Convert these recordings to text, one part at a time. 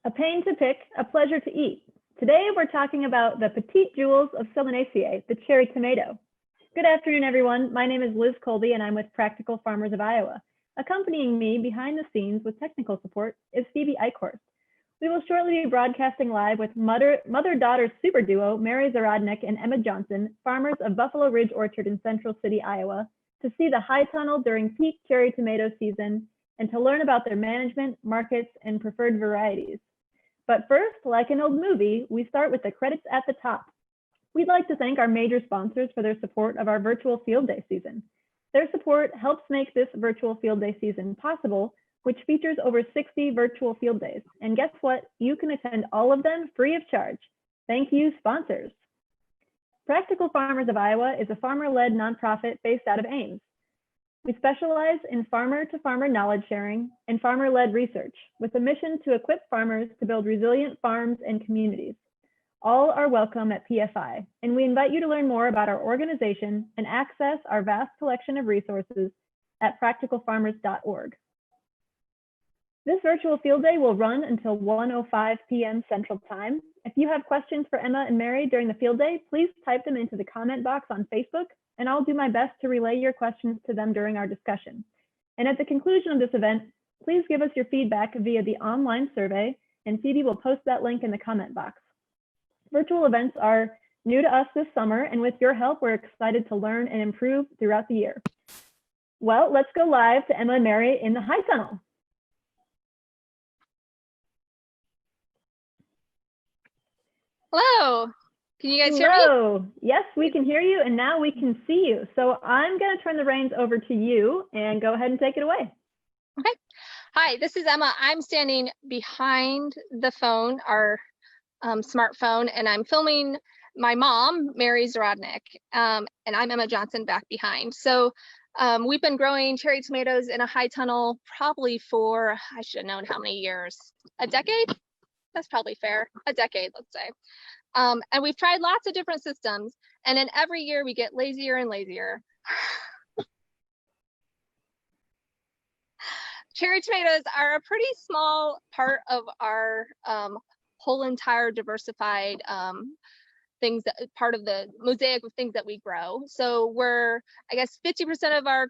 A pain to pick, a pleasure to eat. Today we're talking about the petite jewels of Solanaceae, the cherry tomato. Good afternoon, everyone. My name is Liz Colby, and I'm with Practical Farmers of Iowa. Accompanying me behind the scenes with technical support is Phoebe Eichhorst. We will shortly be broadcasting live with mother-daughter super duo Mary Zarodnik and Emma Johnson, farmers of Buffalo Ridge Orchard in Central City, Iowa, to see the high tunnel during peak cherry tomato season and to learn about their management, markets, and preferred varieties. But first, like an old movie, we start with the credits at the top. We'd like to thank our major sponsors for their support of our virtual field day season. Their support helps make this virtual field day season possible, which features over 60 virtual field days. And guess what? You can attend all of them free of charge. Thank you, sponsors. Practical Farmers of Iowa is a farmer-led nonprofit based out of Ames. We specialize in farmer-to-farmer knowledge sharing and farmer-led research with a mission to equip farmers to build resilient farms and communities. All are welcome at PFI, and we invite you to learn more about our organization and access our vast collection of resources at practicalfarmers.org. This virtual field day will run until 1:05 p.m. Central Time. If you have questions for Emma and Mary during the field day, please type them into the comment box on Facebook, and I'll do my best to relay your questions to them during our discussion. And at the conclusion of this event, please give us your feedback via the online survey, and Phoebe will post that link in the comment box. Virtual events are new to us this summer, and with your help, we're excited to learn and improve throughout the year. Well, let's go live to Emma and Mary in the high tunnel. Hello, can you guys hear me? Hello, yes, we can hear you, and now we can see you. So I'm going to turn the reins over to you and go ahead and take it away. Okay. Hi, this is Emma. I'm standing behind the phone, our smartphone, and I'm filming my mom, Mary Zarodnik, and I'm Emma Johnson back behind. So we've been growing cherry tomatoes in a high tunnel probably for, I should have known how many years, a decade? That's probably fair, a decade, let's say. And we've tried lots of different systems, and then every year we get lazier and lazier. Cherry tomatoes are a pretty small part of our whole entire diversified things, that part of the mosaic of things that we grow. So we're, I guess 50% of our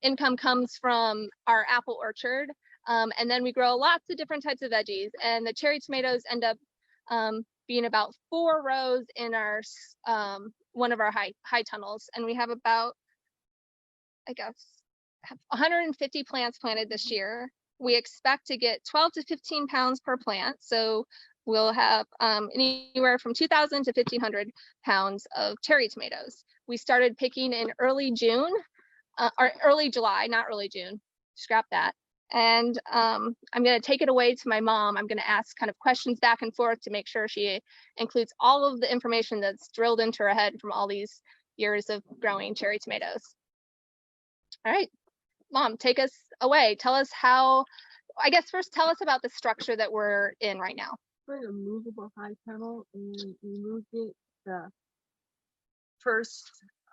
income comes from our apple orchard. And then we grow lots of different types of veggies, and the cherry tomatoes end up being about 4 rows in our one of our high tunnels, and we have about, I guess, 150 plants planted this year. We expect to get 12 to 15 pounds per plant, so we'll have anywhere from 2,000 to 1,500 pounds of cherry tomatoes. We started picking in early June, or early July, not early June. Scrap that. And I'm going to take it away to my mom. I'm going to ask kind of questions back and forth to make sure she includes all of the information that's drilled into her head from all these years of growing cherry tomatoes. All right, Mom, take us away. Tell us how, I guess first tell us about the structure that we're in right now. We're in a movable high tunnel, and we moved it the first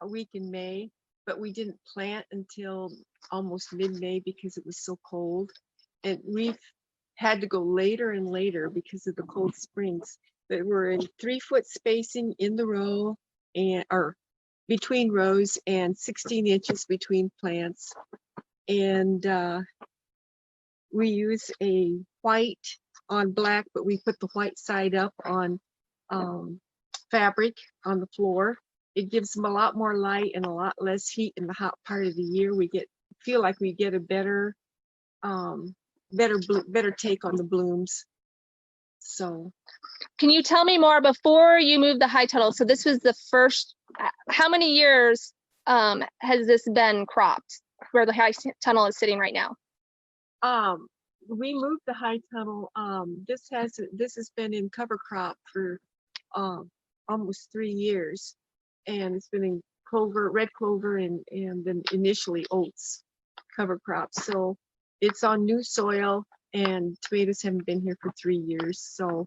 week in May, but we didn't plant until almost mid-May because it was so cold, and we've had to go later and later because of the cold springs. But we're in 3-foot spacing in the row, and or between rows, and 16 inches between plants. And we use a white on black, but we put the white side up on fabric on the floor. It gives them a lot more light and a lot less heat in the hot part of the year. We feel like we get a better take on the blooms. So can you tell me more before you moved the high tunnel? So this was the first, how many years has this been cropped where the high tunnel is sitting right now? We moved the high tunnel. This has been in cover crop for almost 3 years. And it's been in clover, red clover, and then initially oats cover crops. So it's on new soil, and tomatoes haven't been here for 3 years. So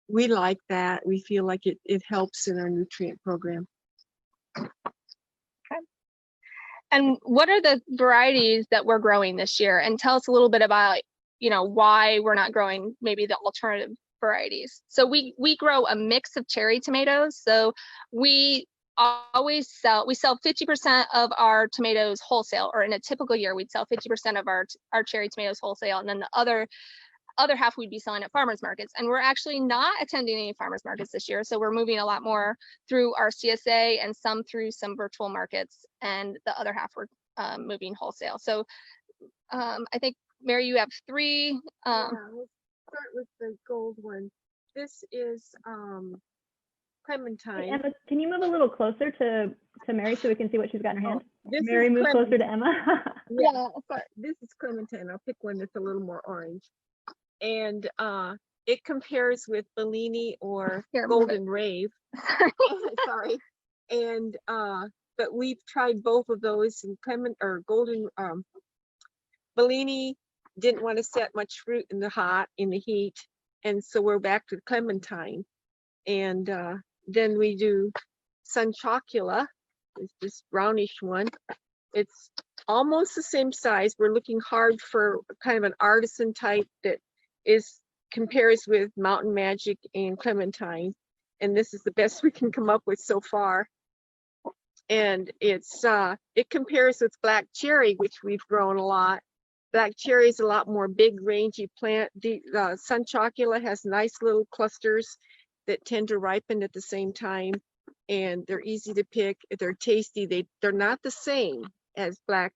we like that. We feel like it helps in our nutrient program. Okay. And what are the varieties that we're growing this year? And tell us a little bit about why we're not growing maybe the alternative varieties. So we grow a mix of cherry tomatoes. So we sell 50% of our tomatoes wholesale, or in a typical year we'd sell 50% of our cherry tomatoes wholesale, and then the other half we'd be selling at farmers markets. And we're actually not attending any farmers markets this year, so we're moving a lot more through our CSA and some through some virtual markets, and the other half we're moving wholesale. So I think, Mary, you have three. Yeah, let's start with the gold one. This is clementine. Hey, Emma, can you move a little closer to Mary so we can see what she's got in her hand? Mary, move closer to Emma. Yeah, this is clementine. I'll pick one that's a little more orange. And it compares with Bellini or Golden Rave. Sorry. And but we've tried both of those, and Golden Bellini didn't want to set much fruit in the heat, and so we're back to clementine. And then we do Sun Chocula, is this brownish one. It's almost the same size. We're looking hard for kind of an artisan type that compares with Mountain Magic and clementine, and this is the best we can come up with so far. And it compares with black cherry, which we've grown a lot. Black cherry is a lot more big, rangy plant. The Sun Chocula has nice little clusters that tend to ripen at the same time, and they're easy to pick. They're tasty. They're not the same as black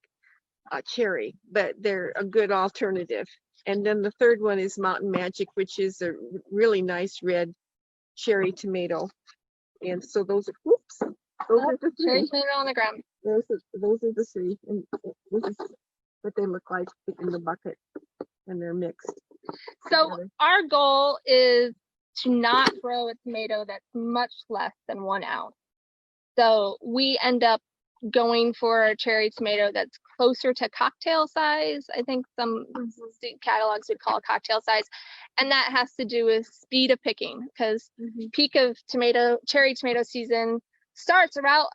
cherry, but they're a good alternative. And then the third one is Mountain Magic, which is a really nice red cherry tomato. And so those are the three. Cherry tomato on the ground. Those are the three. And this is what they look like in the bucket, and they're mixed. So together. Our goal is to not grow a tomato that's much less than 1 ounce. So we end up going for a cherry tomato that's closer to cocktail size. I think some catalogs would call it cocktail size. And that has to do with speed of picking, because peak of cherry tomato season starts around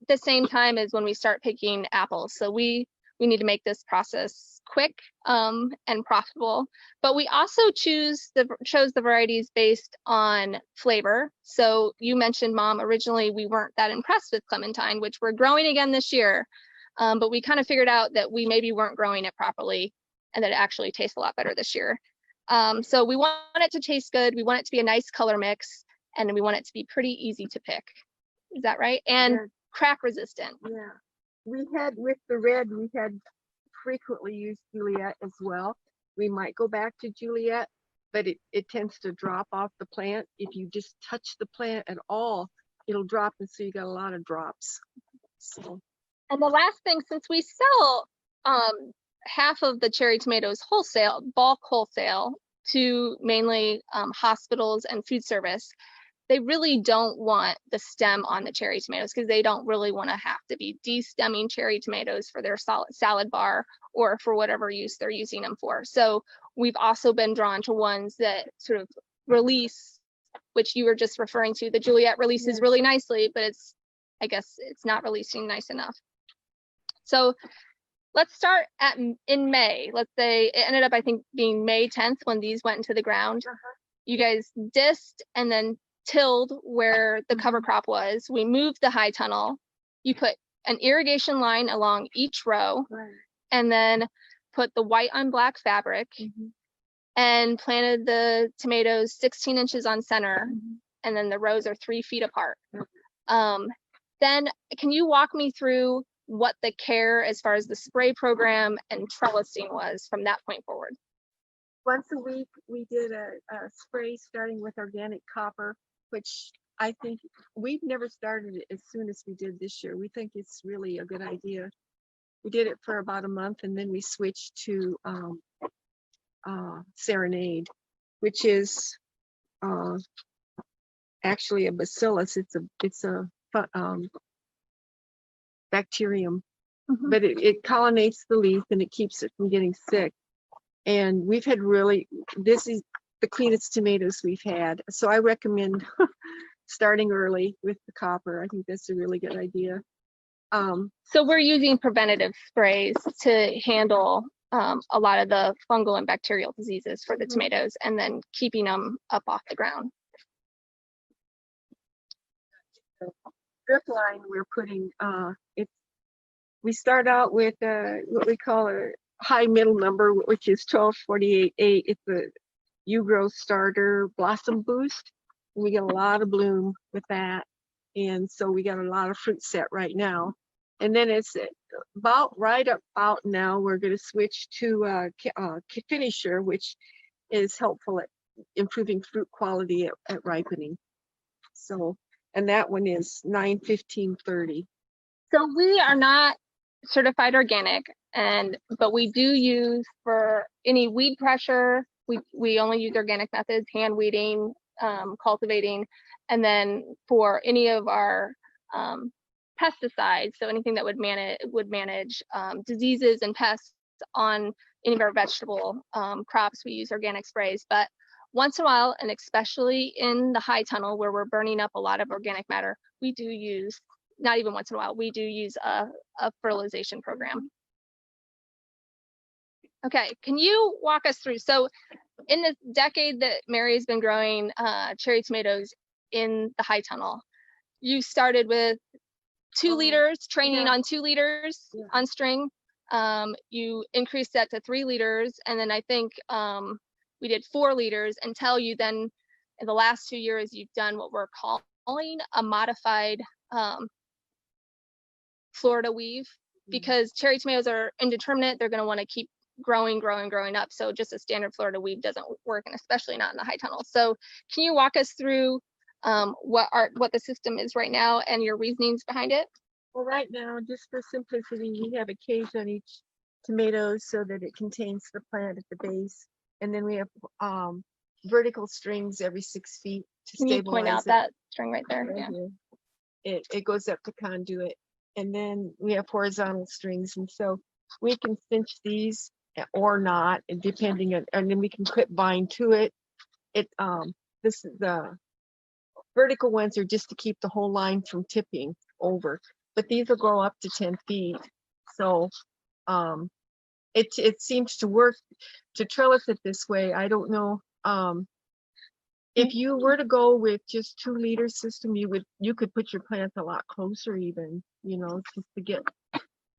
the same time as when we start picking apples. So we need to make this process quick and profitable. But we also chose the varieties based on flavor. So you mentioned, Mom, originally we weren't that impressed with clementine, which we're growing again this year. But we kind of figured out that we maybe weren't growing it properly, and that it actually tastes a lot better this year. So we want it to taste good. We want it to be a nice color mix, and we want it to be pretty easy to pick. Is that right? And crack resistant. Yeah. With the red, we had frequently used Juliet as well. We might go back to Juliet, but it tends to drop off the plant. If you just touch the plant at all, it'll drop, and so you got a lot of drops. So. And the last thing, since we sell half of the cherry tomatoes wholesale, bulk wholesale, to mainly hospitals and food service, they really don't want the stem on the cherry tomatoes, because they don't really want to have to be de-stemming cherry tomatoes for their salad bar or for whatever use they're using them for. So we've also been drawn to ones that sort of release, which you were just referring to. The Juliet releases really nicely, but I guess it's not releasing nice enough. So let's start in May. Let's say it ended up, I think, being May 10th when these went into the ground. You guys dissed and then tilled where the cover crop was. We moved the high tunnel. You put an irrigation line along each row, and then put the white on black fabric, and planted the tomatoes 16 inches on center, and then the rows are 3 feet apart. Then can you walk me through what the care as far as the spray program and trellising was from that point forward? Once a week, we did a spray starting with organic copper, which I think we've never started it as soon as we did this year. We think it's really a good idea. We did it for about a month, and then we switched to Serenade, which is actually a bacillus. It's a bacterium, but it pollinates the leaf and it keeps it from getting sick. And we've had this is the cleanest tomatoes we've had. So I recommend starting early with the copper. I think that's a really good idea. So we're using preventative sprays to handle a lot of the fungal and bacterial diseases for the tomatoes, and then keeping them up off the ground. Drip line we're putting, we start out with what we call a high middle number, which is 1248A. It's a U-growth starter blossom boost. We get a lot of bloom with that, and so we got a lot of fruit set right now. And then it's about now we're going to switch to finisher, which is helpful at improving fruit quality at ripening. So, and that one is 9-15-30. So we are not certified organic, but we do use, for any weed pressure, we only use organic methods, hand weeding, cultivating, and then for any of our pesticides, so anything that would manage diseases and pests on any of our vegetable crops, we use organic sprays. But once in a while, and especially in the high tunnel where we're burning up a lot of organic matter, we do use, not even once in a while, we do use a fertilization program. Okay, can you walk us through, so in this decade that Mary's been growing cherry tomatoes in the high tunnel, you started with 2 liters, training on 2 liters on string. You increased that to 3 liters, and then I think we did 4 liters until you then, in the last 2 years, you've done what we're calling a modified Florida weave, because cherry tomatoes are indeterminate. They're going to want to keep growing up. So just a standard Florida weave doesn't work, and especially not in the high tunnel. So can you walk us through what the system is right now and your reasonings behind it? Well, right now, just for simplicity, we have a cage on each tomato so that it contains the plant at the base, and then we have vertical strings every 6 feet to Can stabilize you point out it. That string right there? Right Yeah. here. It goes up to conduit, and then we have horizontal strings, and so we can cinch these or not, depending on, and then we can clip bind to it. This is the vertical ones are just to keep the whole line from tipping over, but these will go up to 10 feet. So it seems to work to trellis it this way. I don't know. If you were to go with just 2 liter system, you could put your plants a lot closer, even, just to get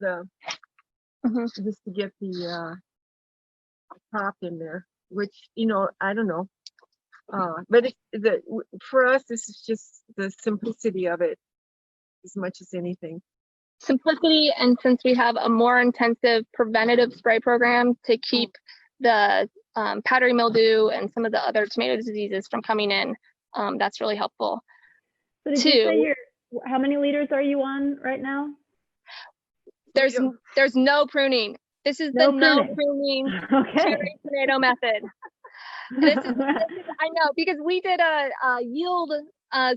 the top in there, which, I don't know. But for us, this is just the simplicity of it as much as anything. Simplicity, and since we have a more intensive preventative spray program to keep the powdery mildew and some of the other tomato diseases from coming in, that's really helpful. So did you say how many liters are you on right now? There's no pruning. This is the no pruning cherry tomato method. This is, I know, because we did a yield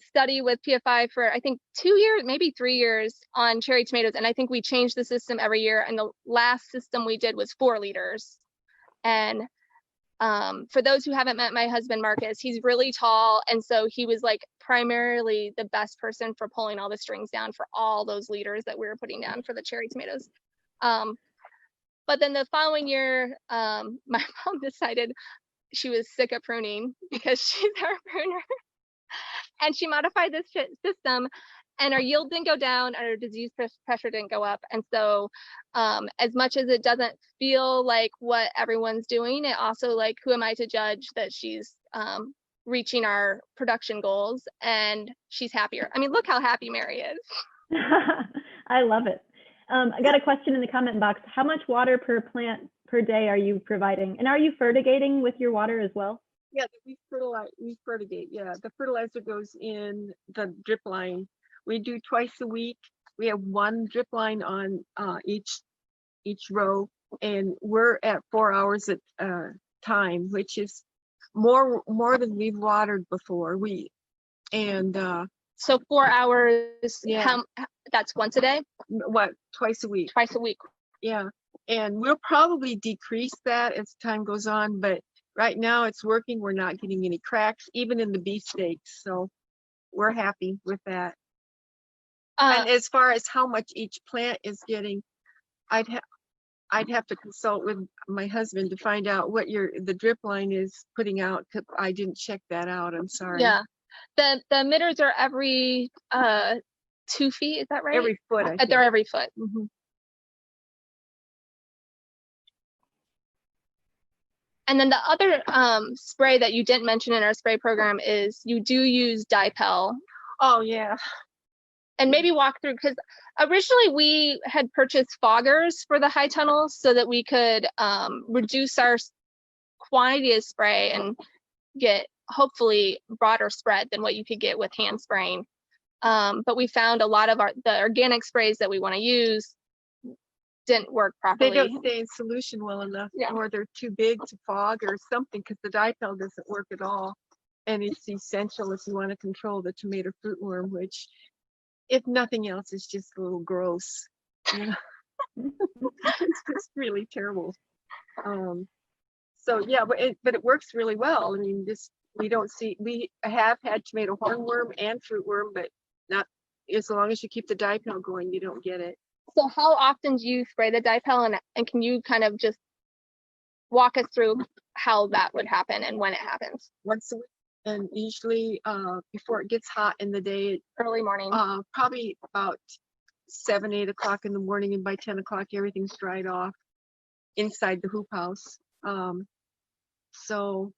study with PFI for, I think, 2 years, maybe 3 years on cherry tomatoes. And I think we changed the system every year. And the last system we did was 4 liters. And for those who haven't met my husband, Marcus, he's really tall. And so he was like primarily the best person for pulling all the strings down for all those liters that we were putting down for the cherry tomatoes. But then the following year, my mom decided she was sick of pruning because she's our pruner. And she modified this system, and our yield didn't go down, and our disease pressure didn't go up. And so as much as it doesn't feel like what everyone's doing, it also, like, who am I to judge that she's reaching our production goals, and she's happier. I mean, look how happy Mary is. I love it. I got a question in the comment box. How much water per plant per day are you providing? And are you fertigating with your water as well? Yeah, we fertigate. Yeah, the fertilizer goes in the drip line. We do twice a week. We have 1 drip line on each row, and we're at 4 hours at a time, which is more than we've watered before. So 4 hours. Yeah. That's once a day? What? Twice a week. Twice a week. Yeah, and we'll probably decrease that as time goes on, but right now it's working. We're not getting any cracks, even in the beefsteaks. So we're happy with that. And as far as how much each plant is getting, I'd have to consult with my husband to find out what the drip line is putting out. 'Cause I didn't check that out. I'm sorry. Yeah. The emitters are every 2 feet, is that right? Every foot. I think. They're every foot. Mhm. And then the other spray that you didn't mention in our spray program is you do use Dipole. Oh yeah. And maybe walk through, because originally we had purchased foggers for the high tunnels so that we could reduce our quantity of spray and get hopefully broader spread than what you could get with hand spraying. But we found a lot of the organic sprays that we want to use didn't work properly. They don't stay in solution well enough, Yeah. or they're too big to fog or something, because the Dipole doesn't work at all. And it's essential if you want to control the tomato fruit worm, which, if nothing else, is just a little gross. You know? It's just really terrible. So yeah, but it works really well. I mean, we have had tomato hornworm and fruit worm, but not as long as you keep the Dipole going, you don't get it. So how often do you spray the Dipole, and can you kind of just walk us through how that would happen and when it happens? Once a week, and usually before it gets hot in the day, Early morning. probably about 7, 8 o'clock in the morning, and by 10 o'clock everything's dried off inside the hoop house. So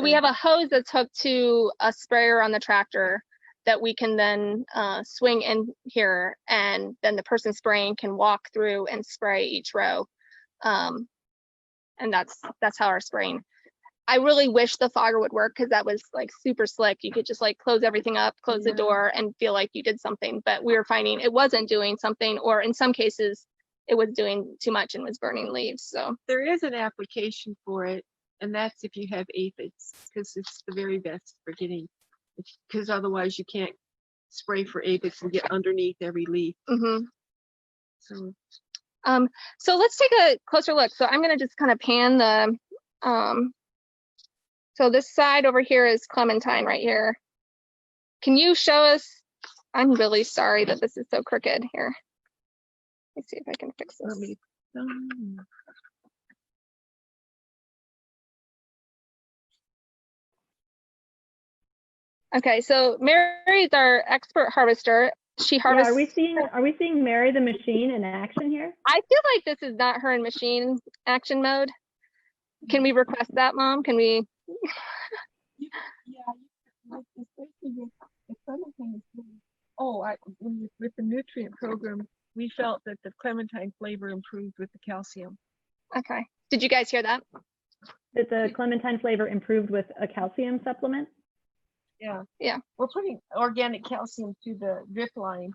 we have a hose that's hooked to a sprayer on the tractor that we can then swing in here, and then the person spraying can walk through and spray each row. And that's how our spraying. I really wish the fogger would work, because that was like super slick. You could just like close everything up, close the door, and feel like you did something. But we were finding it wasn't doing something, or in some cases it was doing too much and was burning leaves. So there is an application for it, and that's if you have aphids, because it's the very best for getting, because otherwise you can't spray for aphids and get underneath every leaf. Mm-hmm. So let's take a closer look. So I'm going to just kind of pan the so this side over here is clementine right here. Can you show us? I'm really sorry that this is so crooked here. Let's see if I can fix this. Okay, so Mary's our expert harvester. She harvests. Yeah, are we seeing Mary the machine in action here? I feel like this is not her in machine action mode. Can we request that, Mom? Can we? With the nutrient program, we felt that the clementine flavor improved with the calcium. Okay. Did you guys hear that? That the clementine flavor improved with a calcium supplement? Yeah. Yeah. We're putting organic calcium to the drip line,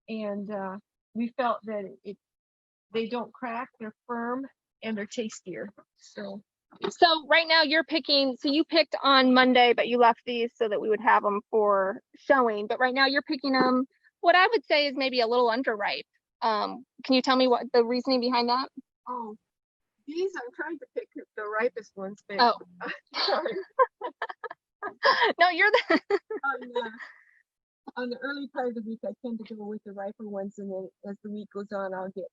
and we felt that they don't crack, they're firm, and they're tastier. So right now you're picking, so you picked on Monday, but you left these so that we would have them for showing. But right now you're picking them, what I would say is maybe a little underripe. Can you tell me what the reasoning behind that? Oh, these I'm trying to pick the ripest ones, but oh. Sorry. No, you're the on the early part of the week I tend to go with the riper ones, and then as the week goes on I'll get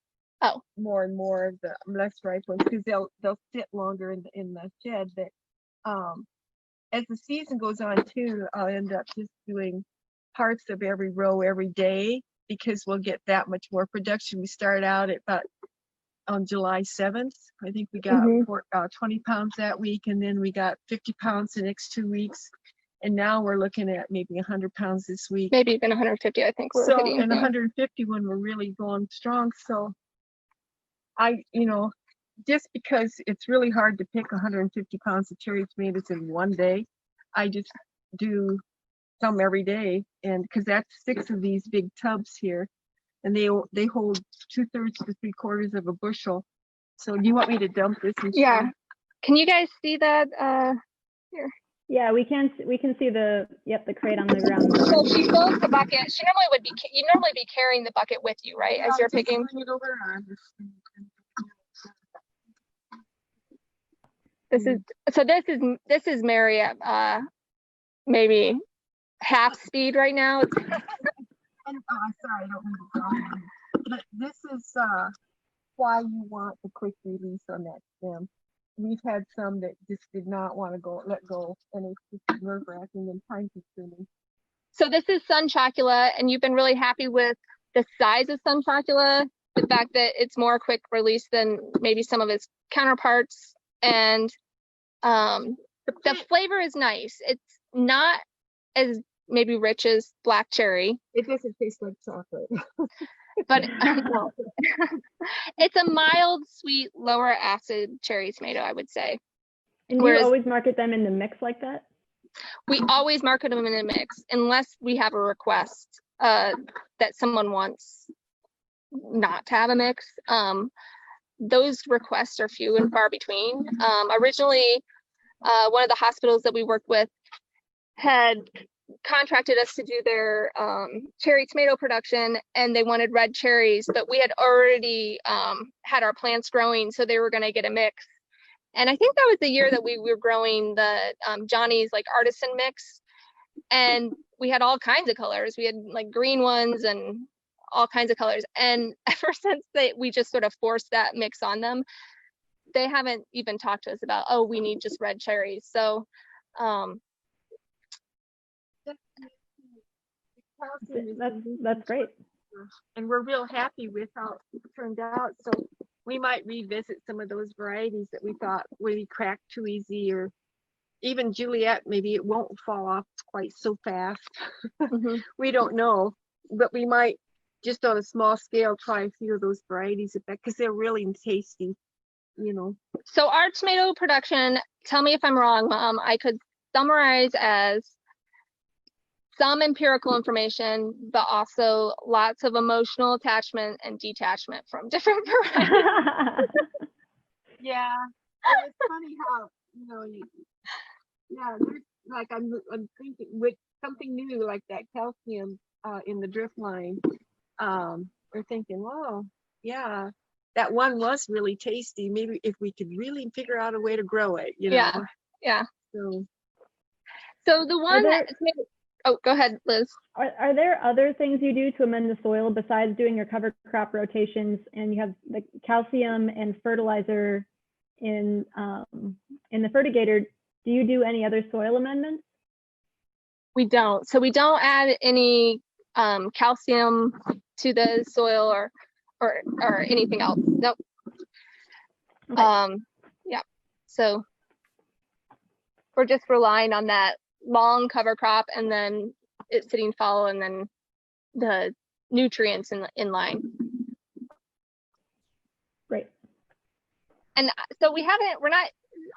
more and more of the less ripe ones, because they'll sit longer in the shed. But as the season goes on too, I'll end up just doing parts of every row every day, because we'll get that much more production. We start out at about on July 7th. I think we got 20 pounds that week, and then we got 50 pounds the next 2 weeks. And now we're looking at maybe 100 pounds this week. Maybe even 150, I think we're hitting. And 150 when we're really going strong. So just because it's really hard to pick 150 pounds of cherry tomatoes in one day, I just do some every day. And because that's 6 of these big tubs here, and they hold 2/3 to 3/4 of a bushel. So do you want me to dump this? Yeah. Can you guys see that here? Yeah, we can see the crate on the ground. So she fills the bucket. You'd normally be carrying the bucket with you, right? As you're picking. This is Mary at maybe half speed right now. Sorry, I don't mean to This is why you want the quick release on that stem. We've had some that just did not want to let go, and it's just nerve-wracking and time-consuming. So this is Sun Chocula, and you've been really happy with the size of Sun Chocula, the fact that it's more quick release than maybe some of its counterparts, and the flavor is nice. It's not as maybe rich as black cherry. It doesn't taste like chocolate. But no. It's a mild, sweet, lower acid cherry tomato, I would say. And do you always market them in the mix like that? We always market them in a mix, unless we have a request that someone wants not to have a mix. Those requests are few and far between. Originally, one of the hospitals that we worked with had contracted us to do their cherry tomato production, and they wanted red cherries, but we had already had our plants growing, so they were going to get a mix. And I think that was the year that we were growing the Johnny's like artisan mix, and we had all kinds of colors. We had like green ones and all kinds of colors, and ever since we just sort of forced that mix on them, they haven't even talked to us about, oh, we need just red cherries. So that's great. And we're real happy with how it turned out. So we might revisit some of those varieties that we thought would crack too easy, or even Juliet, maybe it won't fall off quite so fast. Mm-hmm. We don't know, but we might just on a small scale try a few of those varieties because they're really tasty, you know. So our tomato production, tell me if I'm wrong, Mom, I could summarize as some empirical information, but also lots of emotional attachment and detachment from different varieties. Yeah, it's funny how, you know, there's like I'm thinking with something new like that calcium in the drift line. We're thinking, well, yeah, that one was really tasty. Maybe if we could really figure out a way to grow it, you know. Yeah. So the one oh, go ahead, Liz. Are there other things you do to amend the soil besides doing your cover crop rotations, and you have the calcium and fertilizer in the fertigator? Do you do any other soil amendments? We don't. So we don't add any calcium to the soil or anything else. Nope. Okay. Yeah. So we're just relying on that long cover crop, and then it sitting fallow, and then the nutrients in line. Great. And so we're not,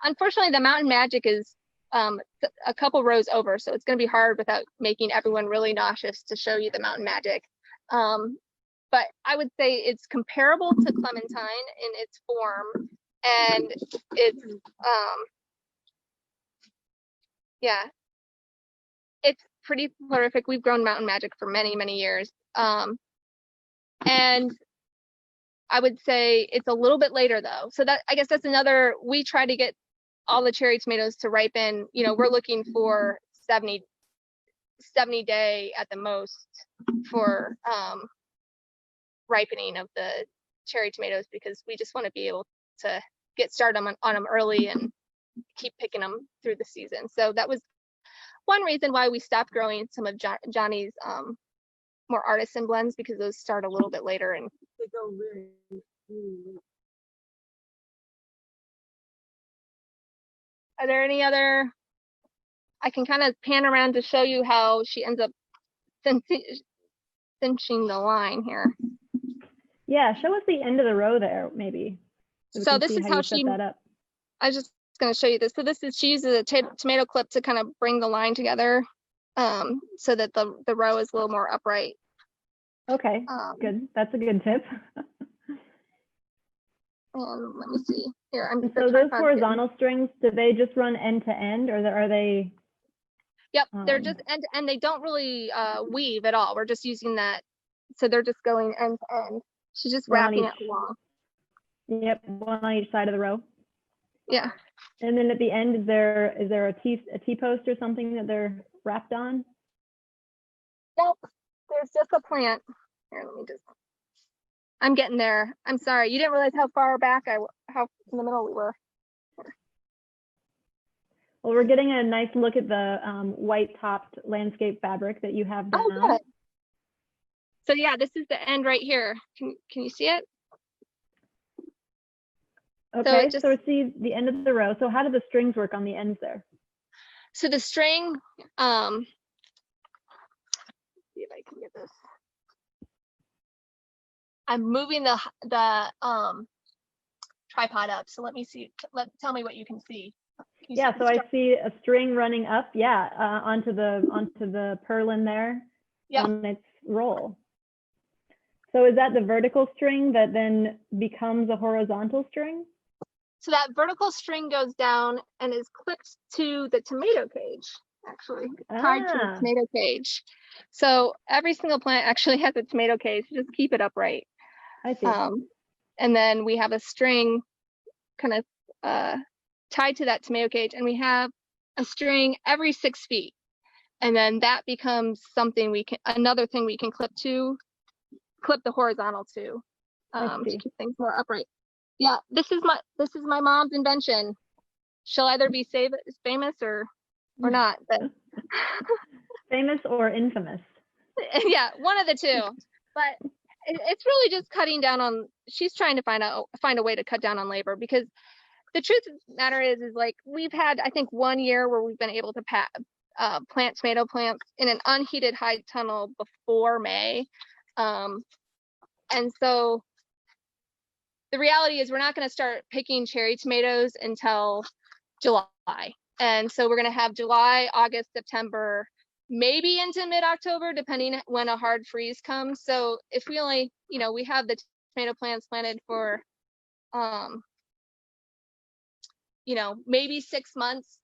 unfortunately, the Mountain Magic is a couple rows over, so it's going to be hard without making everyone really nauseous to show you the Mountain Magic. But I would say it's comparable to Clementine in its form, and it's yeah, it's pretty prolific. We've grown Mountain Magic for many, many years. And I would say it's a little bit later though. So that, I guess that's another, we try to get all the cherry tomatoes to ripen. You know, we're looking for 70 day at the most for ripening of the cherry tomatoes, because we just want to be able to get started on them early and keep picking them through the season. So that was one reason why we stopped growing some of Johnny's more artisan blends, because those start a little bit later and they go really, really late. Are there any other? I can kind of pan around to show you how she ends up cinching the line here. Yeah, show us the end of the row there, maybe. So this is how she set that up. I was just going to show you this. So this is, she uses a tomato clip to kind of bring the line together, so that the row is a little more upright. Okay, good. That's a good tip. Let me see here. So those horizontal strings, do they just run end to end, or are they? Yep, they're just end to end. They don't really weave at all. We're just using that, so they're just going end to end. She's just wrapping it along. Yep, one on each side of the row. Yeah. And then at the end, is there a T-post or something that they're wrapped on? Nope, there's just a plant. Here, let me just. I'm getting there. I'm sorry. You didn't realize how far back how in the middle we were. Well, we're getting a nice look at the white topped landscape fabric that you have down. Oh, good. So yeah, this is the end right here. Can you see it? Okay, so I see the end of the row. So how do the strings work on the ends there? So the string, see if I can get this. I'm moving the tripod up. So let me see. Tell me what you can see. Yeah, so I see a string running up, onto the purlin there on its roll. So is that the vertical string that then becomes a horizontal string? So that vertical string goes down and is clipped to the tomato cage, actually, tied to the tomato cage. So every single plant actually has a tomato cage. Just keep it upright. I see. And then we have a string kind of tied to that tomato cage, and we have a string every 6 feet. And then that becomes something another thing we can clip the horizontal to keep things more upright. Yeah, this is my mom's invention. She'll either be famous or not. But famous or infamous. Yeah, one of the two. But it's really just cutting down on. She's trying to find a way to cut down on labor, because the truth of the matter is like we've had, I think, 1 year where we've been able to plant tomato plants in an unheated high tunnel before May. And so the reality is we're not going to start picking cherry tomatoes until July. And so we're going to have July, August, September, maybe into mid-October, depending when a hard freeze comes. So if we only, we have the tomato plants planted for, maybe 6 months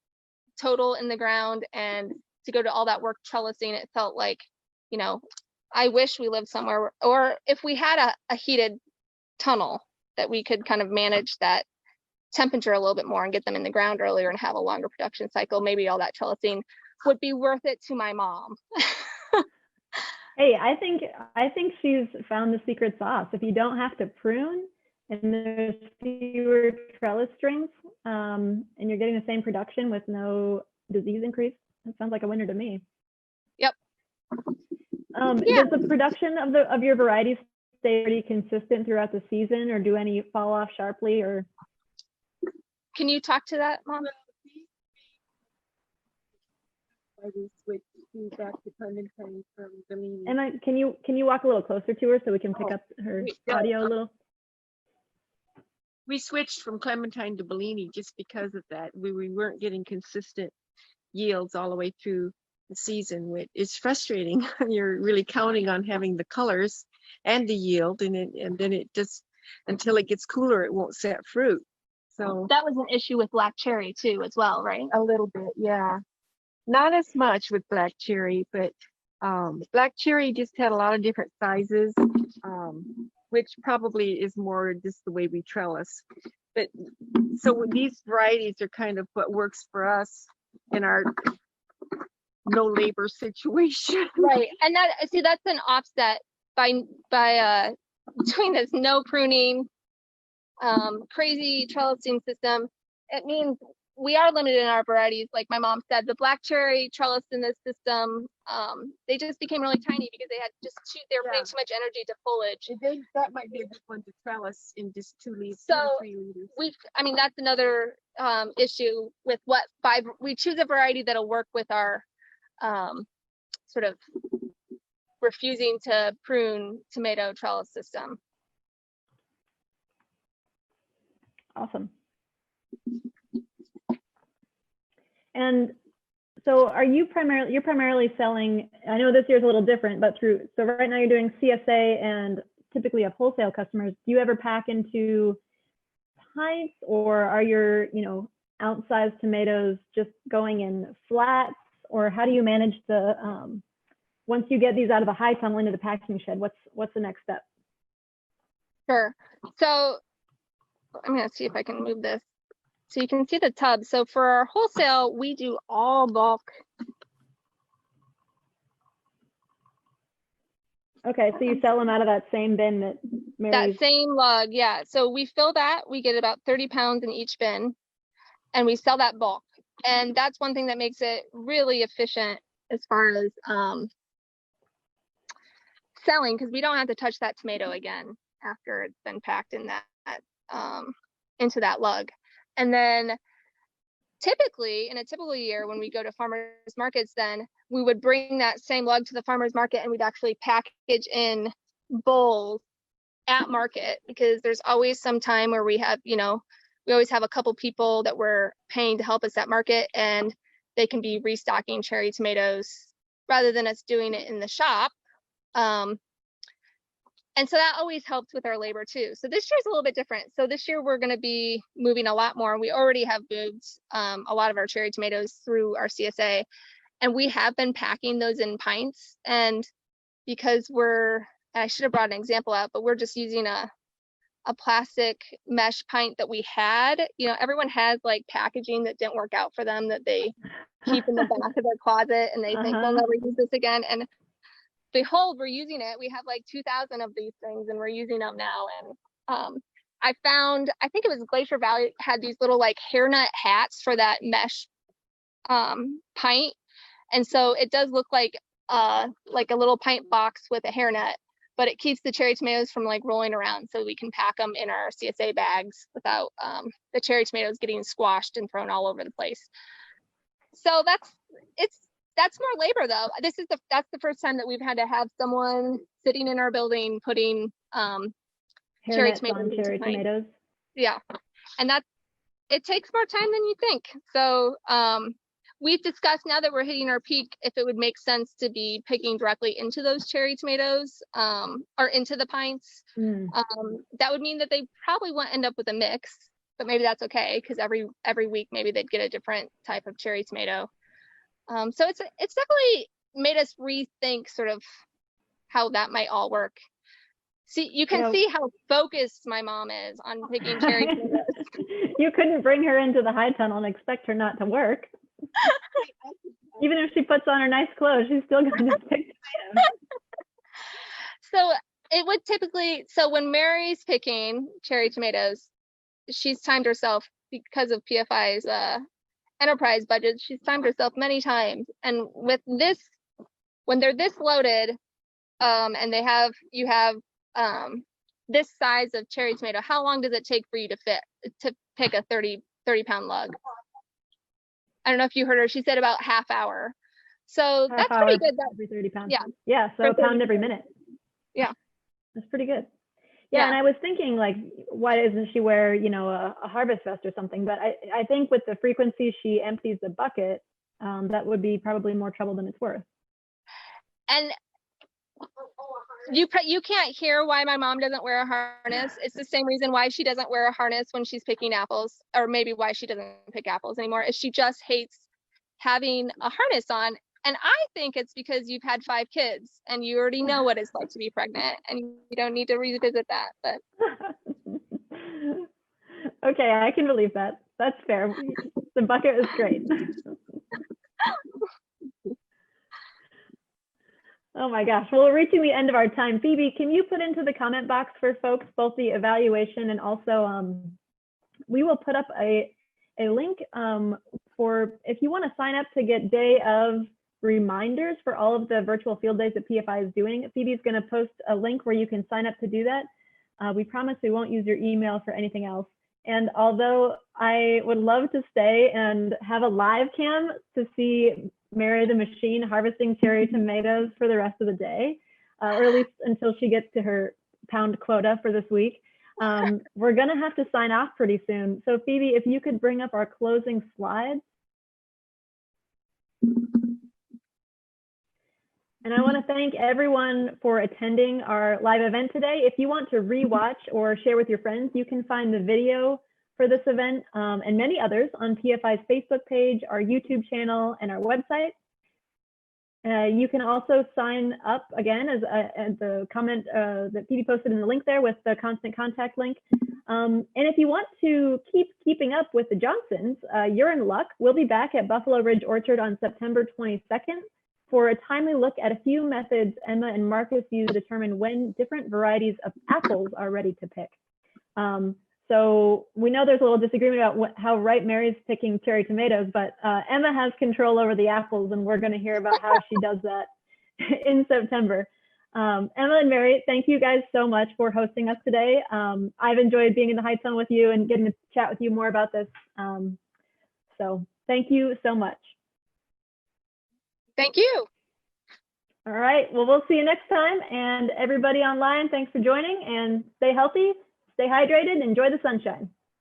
total in the ground, and to go to all that work trellising, it felt like, I wish we lived somewhere, or if we had a heated tunnel that we could kind of manage that temperature a little bit more and get them in the ground earlier and have a longer production cycle, maybe all that trellising would be worth it to my mom. Hey, I think she's found the secret sauce. If you don't have to prune and there's fewer trellis strings, and you're getting the same production with no disease increase, that sounds like a winner to me. Yep. Does the production of your varieties stay pretty consistent throughout the season, or do any fall off sharply? Or can you talk to that, Mom? I will switch back to Clementine from Bellini. Emma, can you walk a little closer to her so we can pick up her audio a little? We switched from Clementine to Bellini just because of that. We weren't getting consistent yields all the way through the season, which is frustrating. You're really counting on having the colors and the yield, and then it just, until it gets cooler, it won't set fruit. So that was an issue with black cherry too, as well, right? A little bit, yeah. Not as much with black cherry, but black cherry just had a lot of different sizes, which probably is more just the way we trellis. But so these varieties are kind of what works for us in our no labor situation. Right, and that's an offset by doing this no pruning, crazy trellising system. It means we are limited in our varieties. Like my mom said, the black cherry trellis in this system, they just became really tiny because they were putting too much energy to foliage. That might be a good one to trellis in just 2 leaves, so 2 or 3 liters. That's another issue with we choose a variety that'll work with our sort of refusing to prune tomato trellis system. Awesome. And so you're primarily selling, I know this year's a little different, but so right now you're doing CSA and typically have wholesale customers. Do you ever pack into pints, or are your, outsized tomatoes just going in flats, or how do you manage once you get these out of the high tunnel into the packing shed, what's the next step? Sure. So I'm going to see if I can move this. So you can see the tub. So for our wholesale, we do all bulk. Okay, so you sell them out of that same bin that Mary's. That same lug, yeah. So we fill that, we get about 30 pounds in each bin, and we sell that bulk. And that's one thing that makes it really efficient as far as selling, because we don't have to touch that tomato again after it's been packed in that into that lug. And then typically in a typical year when we go to farmers markets, then we would bring that same lug to the farmers market and we'd actually package in bowls at market, because there's always some time where we have, we always have a couple people that we're paying to help us at market, and they can be restocking cherry tomatoes rather than us doing it in the shop. And so that always helps with our labor too. So this year's a little bit different. So this year we're going to be moving a lot more. We already have moved a lot of our cherry tomatoes through our CSA, and we have been packing those in pints. And because I should have brought an example out, but we're just using a plastic mesh pint that we had. Everyone has like packaging that didn't work out for them that they keep in the back of their closet, and they think they'll never use this again. And behold, we're using it. We have like 2,000 of these things, and we're using them now. And I think it was Glacier Valley had these little like hairnet hats for that mesh pint. And so it does look like a little pint box with a hairnet, but it keeps the cherry tomatoes from like rolling around, so we can pack them in our CSA bags without the cherry tomatoes getting squashed and thrown all over the place. So that's more labor though. That's the first time that we've had to have someone sitting in our building putting cherry tomatoes. Yeah, and it takes more time than you think. So we've discussed, now that we're hitting our peak, if it would make sense to be picking directly into those cherry tomatoes or into the pints. That would mean that they probably won't end up with a mix, but maybe that's okay, because every week maybe they'd get a different type of cherry tomato. So it's definitely made us rethink sort of how that might all work. See, you can see how focused my mom is on picking cherry tomatoes. You couldn't bring her into the high tunnel and expect her not to work. Even if she puts on her nice clothes, she's still going to pick tomatoes. So it would typically, when Mary's picking cherry tomatoes, she's timed herself because of PFI's enterprise budget. She's timed herself many times. And with this, when they're this loaded, and you have this size of cherry tomato, how long does it take for you to pick a 30 pound lug? I don't know if you heard her. She said about half hour. So that's pretty good. Every 30 pounds. Yeah. Yeah. So a pound every minute. Yeah. That's pretty good. Yeah. And I was thinking, like, why doesn't she wear, a harvest vest or something? But I think with the frequency she empties the bucket, that would be probably more trouble than it's worth. And you can't hear why my mom doesn't wear a harness. It's the same reason why she doesn't wear a harness when she's picking apples, or maybe why she doesn't pick apples anymore, is she just hates having a harness on. And I think it's because you've had 5 kids and you already know what it's like to be pregnant, and you don't need to revisit that. But okay, I can believe that. That's fair. The bucket is great. Oh my gosh. Well, we're reaching the end of our time. Phoebe, can you put into the comment box for folks both the evaluation and also we will put up a link for if you want to sign up to get day of reminders for all of the virtual field days that PFI is doing. Phoebe's going to post a link where you can sign up to do that. We promise we won't use your email for anything else. And although I would love to stay and have a live cam to see Mary the machine harvesting cherry tomatoes for the rest of the day, or at least until she gets to her pound quota for this week, we're going to have to sign off pretty soon. So Phoebe, if you could bring up our closing slides. And I want to thank everyone for attending our live event today. If you want to rewatch or share with your friends, you can find the video for this event and many others on PFI's Facebook page, our YouTube channel, and our website. You can also sign up again as the comment that Phoebe posted in the link there with the constant contact link. And if you want to keeping up with the Johnsons, you're in luck. We'll be back at Buffalo Ridge Orchard on September 22nd. for a timely look at a few methods Emma and Marcus use to determine when different varieties of apples are ready to pick. So we know there's a little disagreement about how ripe Mary's picking cherry tomatoes, but Emma has control over the apples, and we're going to hear about how she does that in September. Emma and Mary, thank you guys so much for hosting us today. I've enjoyed being in the High Zone with you and getting to chat with you more about this. So thank you so much. Thank you. All right, well, we'll see you next time. And everybody online, thanks for joining, and stay healthy, stay hydrated, enjoy the sunshine.